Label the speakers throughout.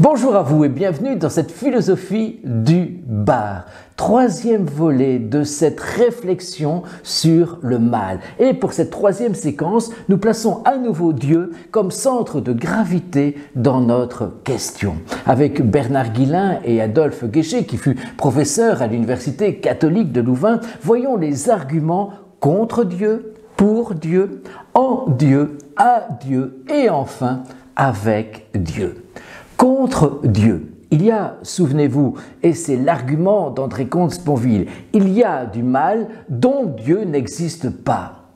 Speaker 1: Bonjour à vous et bienvenue dans cette philosophie du bar, troisième volet de cette réflexion sur le mal. Et pour cette troisième séquence, nous plaçons à nouveau Dieu comme centre de gravité dans notre question. Avec Bernard Guillain et Adolphe Guéché, qui fut professeur à l'Université catholique de Louvain, voyons les arguments contre Dieu, pour Dieu, en Dieu, à Dieu et enfin avec Dieu. Contre Dieu, il y a, souvenez-vous, et c'est l'argument d'André Comte-Sponville, il y a du mal dont Dieu n'existe pas.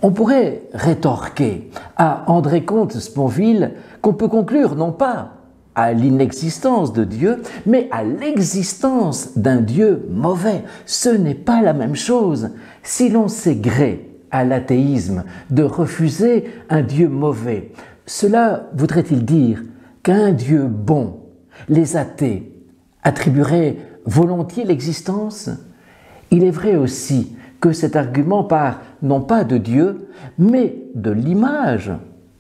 Speaker 1: On pourrait rétorquer à André Comte-Sponville qu'on peut conclure non pas à l'inexistence de Dieu, mais à l'existence d'un Dieu mauvais. Ce n'est pas la même chose. Si l'on sait gré à l'athéisme de refuser un Dieu mauvais, cela voudrait-il dire qu'un Dieu bon, les athées attribueraient volontiers l'existence? Il est vrai aussi que cet argument part non pas de Dieu, mais de l'image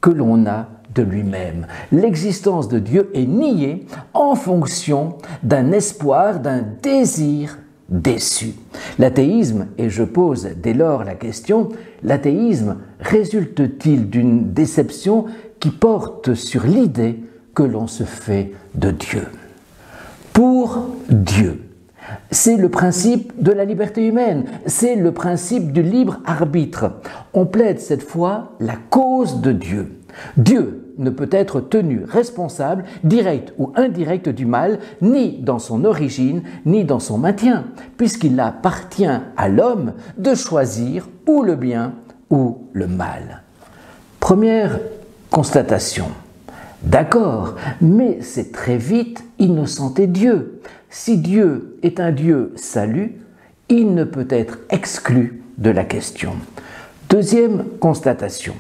Speaker 1: que l'on a de lui-même. L'existence de Dieu est niée en fonction d'un espoir, d'un désir déçu. L'athéisme, et je pose dès lors la question, l'athéisme résulte-t-il d'une déception qui porte sur l'idée que l'on se fait de Dieu? Pour Dieu, c'est le principe de la liberté humaine, c'est le principe du libre arbitre. On plaide cette fois la cause de Dieu. Dieu ne peut être tenu responsable, direct ou indirect, du mal, ni dans son origine, ni dans son maintien, puisqu'il appartient à l'homme de choisir ou le bien ou le mal. Première constatation. D'accord, mais c'est très vite innocenter Dieu. Si Dieu est un Dieu salut, il ne peut être exclu de la question. Deuxième constatation.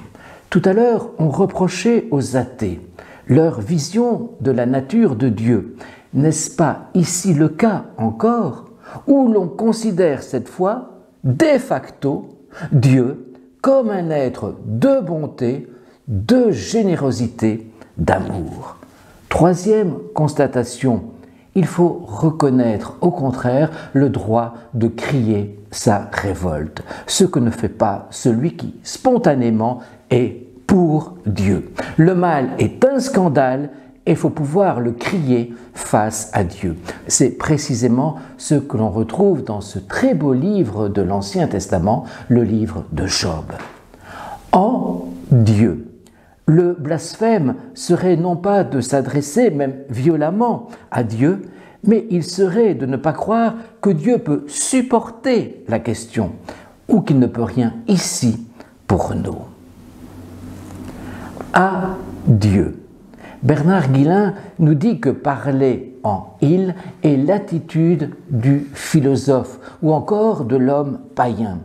Speaker 1: Tout à l'heure, on reprochait aux athées leur vision de la nature de Dieu. N'est-ce pas ici le cas encore, où l'on considère cette fois, de facto, Dieu comme un être de bonté, de générosité, d'amour. Troisième constatation, il faut reconnaître au contraire le droit de crier sa révolte, ce que ne fait pas celui qui spontanément est pour Dieu. Le mal est un scandale et il faut pouvoir le crier face à Dieu. C'est précisément ce que l'on retrouve dans ce très beau livre de l'Ancien Testament, le livre de Job. En Dieu, le blasphème serait non pas de s'adresser, même violemment, à Dieu, mais il serait de ne pas croire que Dieu peut supporter la question ou qu'il ne peut rien ici pour nous. À Dieu. Bernard Guillain nous dit que parler en « il » est l'attitude du philosophe ou encore de l'homme païen.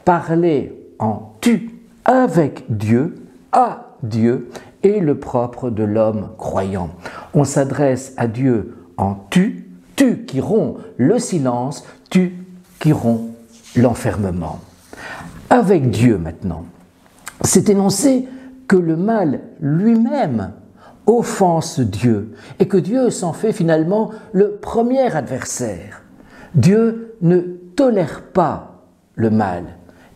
Speaker 1: Parler en « tu » avec Dieu, à Dieu, est le propre de l'homme croyant. On s'adresse à Dieu en tu, tu qui rompt le silence, tu qui rompt l'enfermement. Avec Dieu maintenant, c'est énoncer que le mal lui-même offense Dieu et que Dieu s'en fait finalement le premier adversaire. Dieu ne tolère pas le mal.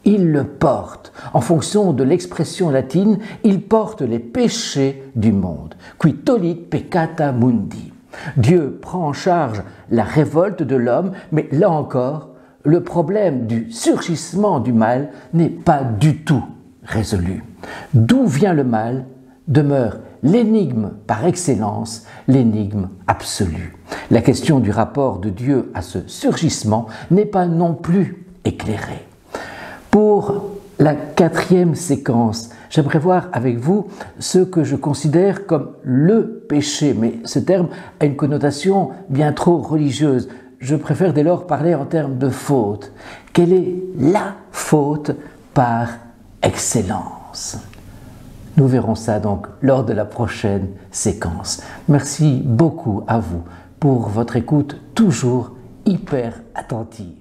Speaker 1: Il le porte. En fonction de l'expression latine, il porte les péchés du monde. Qui tolit peccata mundi. Dieu prend en charge la révolte de l'homme, mais là encore, le problème du surgissement du mal n'est pas du tout résolu. D'où vient le mal demeure l'énigme par excellence, l'énigme absolue. La question du rapport de Dieu à ce surgissement n'est pas non plus éclairée. Pour la quatrième séquence, j'aimerais voir avec vous ce que je considère comme le péché, mais ce terme a une connotation bien trop religieuse. Je préfère dès lors parler en termes de faute. Quelle est la faute par excellence? Nous verrons ça donc lors de la prochaine séquence. Merci beaucoup à vous pour votre écoute toujours hyper attentive.